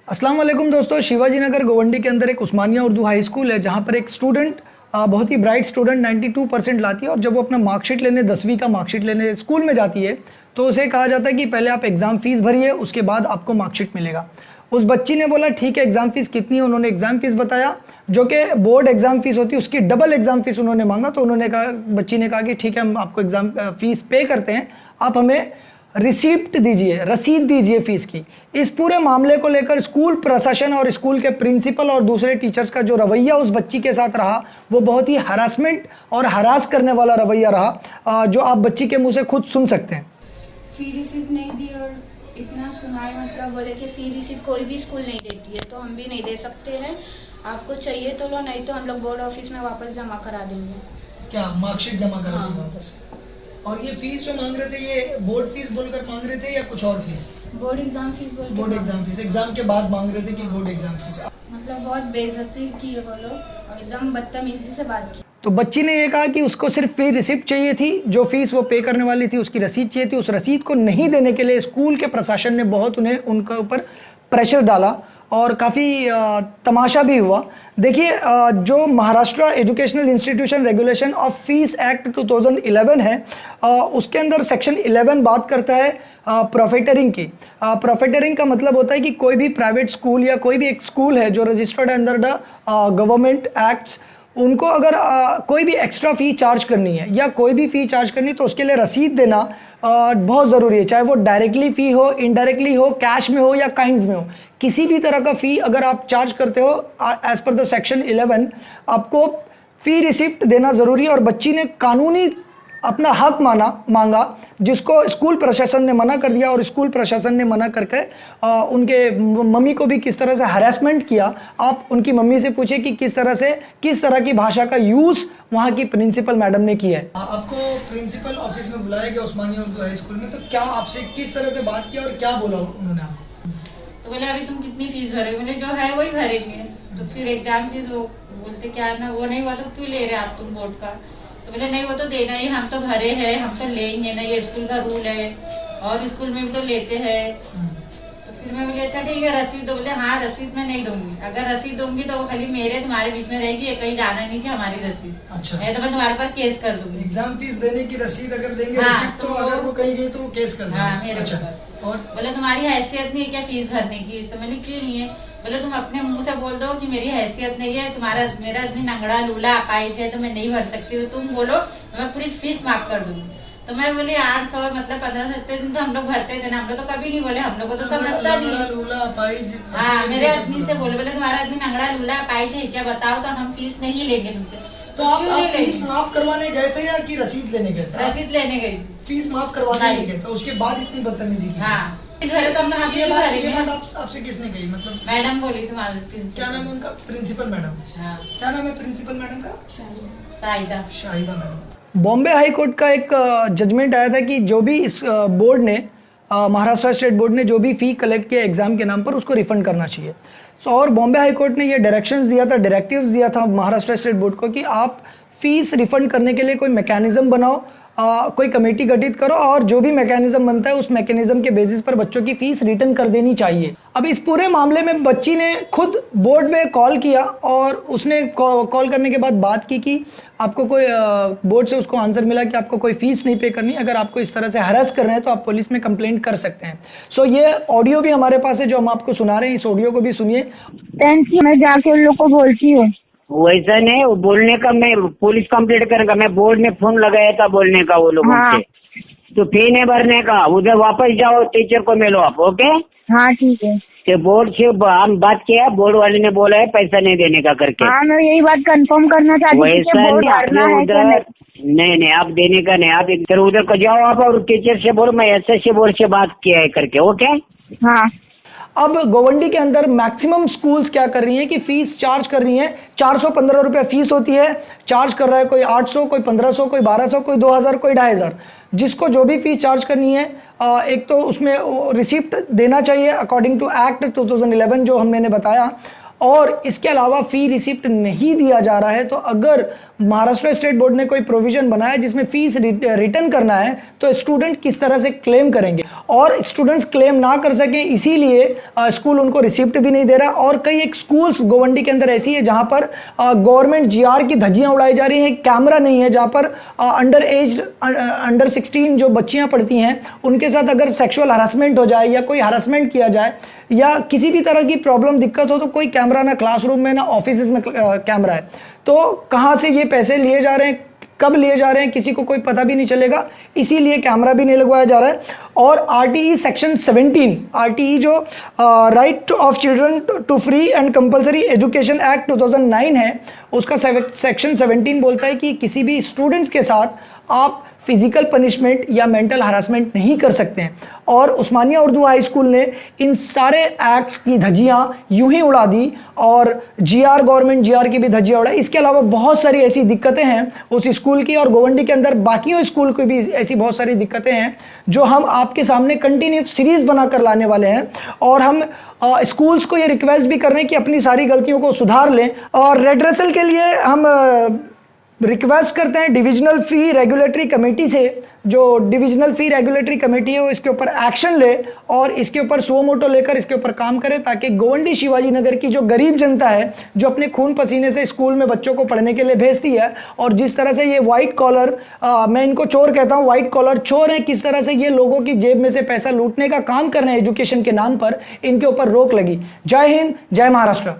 अस्सलाम वालेकुम दोस्तों। शिवाजी नगर गोवंडी के अंदर एक उस्मानिया उर्दू हाई स्कूल है जहाँ पर एक स्टूडेंट बहुत ही ब्राइट स्टूडेंट 92% लाती है और जब वो अपना मार्कशीट लेने 10वीं का मार्कशीट लेने स्कूल में जाती है तो उसे कहा जाता है कि पहले आप एग्ज़ाम फ़ीस भरिए, उसके बाद आपको मार्कशीट मिलेगा। उस बच्ची ने बोला ठीक है, एग्ज़ाम फ़ीस कितनी है? उन्होंने एग्ज़ाम फ़ीस बताया जो कि बोर्ड एग्ज़ाम फ़ीस होती है, उसकी डबल एग्ज़ाम फ़ीस उन्होंने मांगा। तो उन्होंने कहा, बच्ची ने कहा कि ठीक है, हम आपको एग्ज़ाम फ़ीस पे करते हैं, आप हमें रिसीप्ट दीजिए, रसीद दीजिए फ़ीस की। इस पूरे मामले को लेकर स्कूल प्रशासन और स्कूल के प्रिंसिपल और दूसरे टीचर्स का जो रवैया उस बच्ची के साथ रहा वो बहुत ही हरासमेंट और हरास करने वाला रवैया रहा, जो आप बच्ची के मुंह से खुद सुन सकते हैं। फी रिसिप्ट नहीं दी और इतना सुनाए, मतलब बोले कि फी रिसिप्ट कोई भी स्कूल नहीं देती है तो हम भी नहीं दे सकते हैं, आपको चाहिए तो लो, नहीं तो हम लोग बोर्ड ऑफिस में वापस जमा करा देंगे। क्या मार्कशीट जमा करा हाँ। देंगे वापस? और ये फीस जो मांग रहे थे ये बोर्ड फीस बोलकर मांग रहे थे या कुछ और फीस? बोर्ड एग्जाम फीस बोल के बोर्ड एग्जाम फीस, एग्जाम के बाद मांग रहे थे कि बोर्ड एग्जाम फीस। मतलब बहुत बेइज्जती की है वो लोग और एकदम बदतमीजी से बात की। तो बच्ची ने ये कहा कि उसको सिर्फ फी रिसिप्ट चाहिए थी, जो फीस वो पे करने वाली थी उसकी रसीद चाहिए थी। उस रसीद को नहीं देने के लिए स्कूल के प्रशासन ने बहुत उनके ऊपर प्रेशर डाला और काफ़ी तमाशा भी हुआ। देखिए, जो Maharashtra educational institution regulation of fees act 2011 है, उसके अंदर सेक्शन 11 बात करता है प्रॉफिटरिंग की। प्रॉफिटरिंग का मतलब होता है कि कोई भी प्राइवेट स्कूल या कोई भी एक स्कूल है जो registered under the government acts, उनको अगर कोई भी एक्स्ट्रा फ़ी चार्ज करनी है या कोई भी फ़ी चार्ज करनी है तो उसके लिए रसीद देना बहुत ज़रूरी है, चाहे वो डायरेक्टली फ़ी हो, इनडायरेक्टली हो, कैश में हो या काइंड्स में हो। किसी भी तरह का फ़ी अगर आप चार्ज करते हो एज़ पर द सेक्शन 11 आपको फ़ी रिसिप्ट देना ज़रूरी है। और बच्ची ने कानूनी अपना हक मांगा, जिसको स्कूल प्रशासन ने मना कर दिया और स्कूल प्रशासन ने मना करके उनके मम्मी को भी किस तरह से हरासमेंट किया। आप उनकी मम्मी से पूछे कि किस तरह की भाषा का यूज़ वहाँ की प्रिंसिपल मैडम ने किया है। आपको प्रिंसिपल ऑफिस में बुलाया गया उस्मानिया उर्दू हाई स्कूल में, तो क्या आपसे किस तरह से बात किया और क्या बोला उन्होंने आपको? तो बोले अभी तुम कितनी फीस भरोगे? मैंने जो है वही भरेंगे। तो फिर एग्जाम फीस वो बोलते क्या ना, वो नहीं हुआ तो क्यों ले रहे आप तुम बोर्ड का? तो बोले नहीं, वो तो देना ही, हम तो भरे हैं, हम तो लेंगे ना, ये स्कूल का रूल है और स्कूल में भी तो लेते हैं। तो फिर मैं बोली अच्छा ठीक है, रसीद दो। बोले हाँ, रसीद मैं नहीं दूंगी, अगर रसीद दूंगी तो वो खाली मेरे तुम्हारे बीच में रहेगी, ये कहीं जाना नहीं चाहिए हमारी रसीद। अच्छा। नहीं तो मैं तुम्हारे पर केस कर दूंगी। एग्जाम फीस देने की रसीद अगर देंगे, हाँ, रसीद तो अगर वो कहीं गई तो वो केस कर देंगे। हाँ, मेरे अच्छा। ऊपर। और बोले तुम्हारी हैसियत नहीं है क्या फीस भरने की? तो मैंने क्यों नहीं है? बोले तुम अपने मुंह से बोल दो कि मेरी हैसियत नहीं है, मेरा आदमी नंगड़ा लूला अपाहिज है तो मैं नहीं भर सकती, तो तुम बोलो तो मैं पूरी फीस माफ कर दूंगी। तो मैं बोली 800 मतलब 1500 दिन तो हम लोग भरते थे ना, हम लोग तो कभी नहीं बोले, हम लोग को तो समझता नहीं। हाँ, मेरे आदमी से बोले तुम्हारा आदमी नंगड़ा लूला अपाहिज है क्या, बताओ तो हम फीस नहीं लेंगे तुमसे। तो आप फीस माफ करवाने गए थे या कि रसीद लेने गए थे? रसीद लेने गई। फीस माफ करवाने नहीं गए थे, उसके बाद इतनी बदतमीजी की? हाँ, तो हम ये बात आपसे किसने कही? मतलब मैडम बोली तुम्हारे प्रिंसिपल। क्या नाम है उनका? Principal madam. हाँ। क्या नाम है प्रिंसिपल मैडम का? Shahida madam. Bombay high court का एक जजमेंट आया था कि जो भी इस बोर्ड ने महाराष्ट्र स्टेट बोर्ड ने जो भी फ़ी कलेक्ट किया एग्ज़ाम के नाम पर उसको रिफ़ंड करना चाहिए। और बॉम्बे हाई कोर्ट ने ये डायरेक्टिव्स दिया था महाराष्ट्र स्टेट बोर्ड को कि आप फ़ीस रिफ़ंड करने के लिए कोई मैकेनिज़्म बनाओ, कोई कमेटी गठित करो और जो भी मैकेनिज्म बनता है उस मैकेनिज्म के बेसिस पर बच्चों की फीस रिटर्न कर देनी चाहिए। अब इस पूरे मामले में बच्ची ने खुद बोर्ड में कॉल किया और उसने कॉल करने के बाद बात की कि आपको कोई बोर्ड से उसको आंसर मिला कि आपको कोई फीस नहीं पे करनी, अगर आपको इस तरह से हरास कर रहे हैं तो आप पुलिस में कंप्लेंट कर सकते हैं। सो ये ऑडियो भी हमारे पास है जो हम आपको सुना रहे हैं, इस ऑडियो को भी सुनिए। मैं जाके उन लोग को बोलती हूँ। वैसा नहीं, वो बोलने का मैं पुलिस कंप्लेंट करूंगा, मैं बोर्ड में फोन लगाया था बोलने का वो लोगों हाँ। से। तो फी नहीं भरने का, उधर वापस जाओ, टीचर को मिलो आप। ओके? हाँ ठीक है। तो बोर्ड से हम बात किया, बोर्ड वाले ने बोला है पैसा नहीं देने का करके। हाँ, मैं यही बात कंफर्म करना चाहती थी कि वैसा बोर्ड नहीं, भरना आपने है क्या उधर नहीं, आप देने का नहीं, आप इधर उधर को जाओ आप और टीचर से बोलो मैं एसएससी बोर्ड से बात किया है करके। ओके? हाँ। अब गोवंडी के अंदर मैक्सिमम स्कूल्स क्या कर रही हैं कि फीस चार्ज कर रही हैं। 415 रुपये फीस होती है, चार्ज कर रहा है कोई 800, कोई 1500, कोई 1200, कोई 2000, कोई 2500। जिसको जो भी फीस चार्ज करनी है, एक तो उसमें रिसिप्ट देना चाहिए अकॉर्डिंग टू एक्ट 2011 जो हमने बताया, और इसके अलावा फ़ी रिसिप्ट नहीं दिया जा रहा है, तो अगर महाराष्ट्र स्टेट बोर्ड ने कोई प्रोविजन बनाया जिसमें फीस रिटर्न करना है तो स्टूडेंट किस तरह से क्लेम करेंगे, और स्टूडेंट्स क्लेम ना कर सकें इसीलिए स्कूल उनको रिसिप्ट भी नहीं दे रहा। और कई एक स्कूल्स गोवंडी के अंदर ऐसी है जहां पर गवर्नमेंट जीआर की धज्जियां उड़ाई जा रही हैं, कैमरा नहीं है, जहां पर अंडर 16 जो बच्चियां पढ़ती हैं उनके साथ अगर सेक्सुअल हरासमेंट हो जाए या कोई हरासमेंट किया जाए या किसी भी तरह की प्रॉब्लम दिक्कत हो तो कोई कैमरा ना क्लासरूम में ना ऑफिस में कैमरा है। तो कहाँ से ये पैसे लिए जा रहे हैं, कब लिए जा रहे हैं, किसी को कोई पता भी नहीं चलेगा, इसीलिए कैमरा भी नहीं लगवाया जा रहा है। और आरटीई सेक्शन 17, आरटीई जो right of children to free and compulsory education act 2009 है, उसका सेक्शन 17 बोलता है कि किसी भी स्टूडेंट्स के साथ आप फिजिकल पनिशमेंट या मेंटल हरासमेंट नहीं कर सकते हैं। और उस्मानिया उर्दू हाई स्कूल ने इन सारे एक्ट्स की धज्जियां यूं ही उड़ा दी और गवर्नमेंट जीआर की भी धज्जियां उड़ाई। इसके अलावा बहुत सारी ऐसी दिक्कतें हैं उस स्कूल की, और गोवंडी के अंदर बाकियों स्कूल की भी ऐसी बहुत सारी दिक्कतें हैं जो हम आपके सामने कंटिन्यू सीरीज बनाकर लाने वाले हैं। और हम स्कूल्स को ये रिक्वेस्ट भी कर रहे हैं कि अपनी सारी गलतियों को सुधार लें। और रेडरेसल के लिए हम रिक्वेस्ट करते हैं डिविजनल फ़ी रेगुलेटरी कमेटी से, जो डिविजनल फ़ी रेगुलेटरी कमेटी है वो इसके ऊपर एक्शन ले और इसके ऊपर सुओ मोटो लेकर इसके ऊपर काम करे, ताकि गोवंडी शिवाजी नगर की जो गरीब जनता है जो अपने खून पसीने से स्कूल में बच्चों को पढ़ने के लिए भेजती है, और जिस तरह से ये वाइट कॉलर, मैं इनको चोर कहता हूँ, वाइट कॉलर चोर है, किस तरह से ये लोगों की जेब में से पैसा लूटने का काम कर रहे हैं एजुकेशन के नाम पर, इनके ऊपर रोक लगी। जय हिंद, जय महाराष्ट्र।